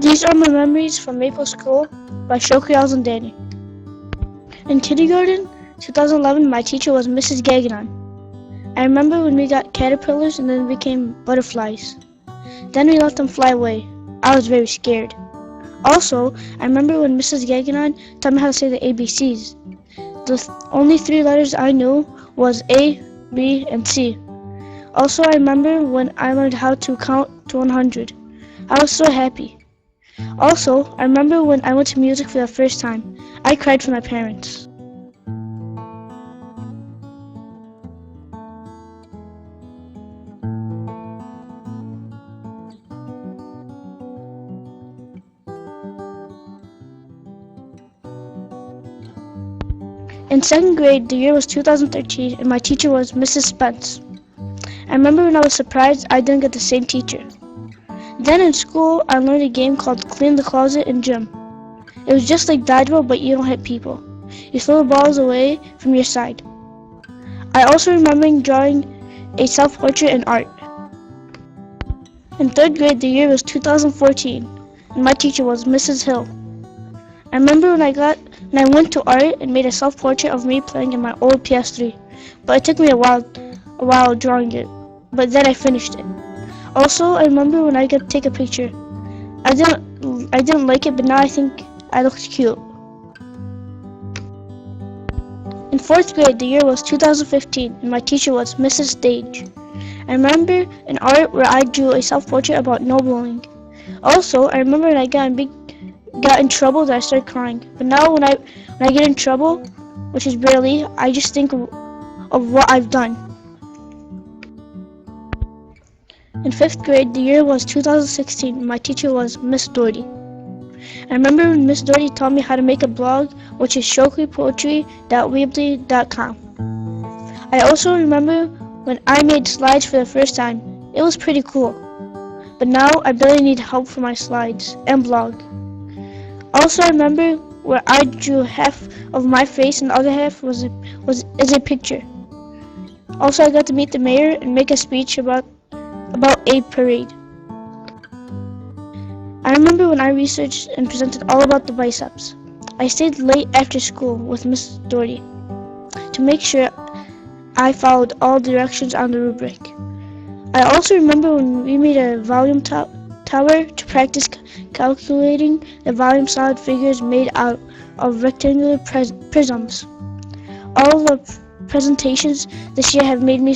These are my memories from Maple School by Shokri and Danny. In kindergarten, 2011, my teacher was Mrs. Gagnon. I remember when we got caterpillars and then became butterflies. Then we let them fly away. I was very scared. Also, I remember when Mrs. Gagnon taught me how to say the ABCs. The only three letters I knew was A, B, and C. Also, I remember when I learned how to count to 100. I was so happy. Also, I remember when I went to music for the first time. I cried for my parents. In second grade, the year was 2013, and my teacher was Mrs. Spence. I remember when I was surprised I didn't get the same teacher. Then in school, I learned a game called Clean the Closet in gym. It was just like dodgeball, but you don't hit people. You throw the balls away from your side. I also remember drawing a self-portrait in art. In third grade, the year was 2014, and my teacher was Mrs. Hill. I remember when I went to art and made a self-portrait of me playing in my old PS3, but it took me a while drawing it, but then I finished it. Also, I remember when I got to take a picture. I didn't like it, but now I think I looked cute. In fourth grade, the year was 2015, and my teacher was Mrs. Stage. I remember in art where I drew a self-portrait about no bullying. Also, I remember when I got in trouble that I started crying. But now when I get in trouble, which is barely, I just think of what I've done. In fifth grade, the year was 2016, and my teacher was Miss Doherty. I remember when Miss Doherty taught me how to make a blog, which is shokripoetry.weebly.com. I also remember when I made slides for the first time. It was pretty cool. But now I barely need help for my slides and blog. Also, I remember where I drew half of my face and the other half is a picture. Also, I got to meet the mayor and make a speech about a parade. I remember when I researched and presented all about the biceps. I stayed late after school with Miss Doherty to make sure I followed all directions on the rubric. I also remember when we made a volume tower to practice calculating the volume solid figures made out of rectangular prisms. All the presentations this year have made me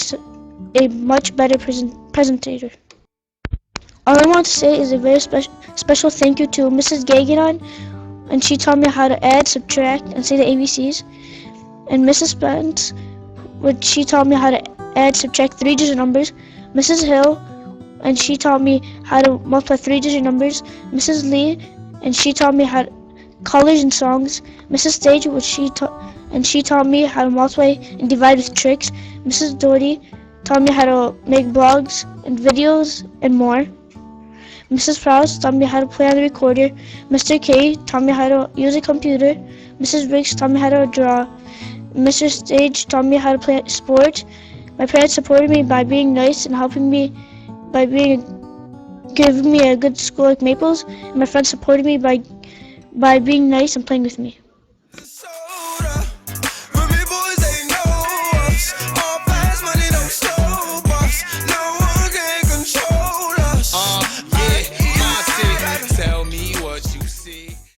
a much better presenter. All I want to say is a very special thank you to Mrs. Gagnon, and she taught me how to add, subtract, and say the ABCs, and Mrs. Spence, which she taught me how to add, subtract 3-digit numbers, Mrs. Hill, and she taught me how to multiply 3-digit numbers, Mrs. Lee, and she taught me how to colors and songs, Mrs. Stage, she taught me how to multiply and divide with tricks, Mrs. Doherty taught me how to make blogs and videos and more, Mrs. Prowse taught me how to play on the recorder, Mr. K taught me how to use a computer, Mrs. Briggs taught me how to draw, Mr. Stage taught me how to play sports. My parents supported me by being nice and helping me by giving me a good school like Maples, and my friends supported me by being nice and playing with me.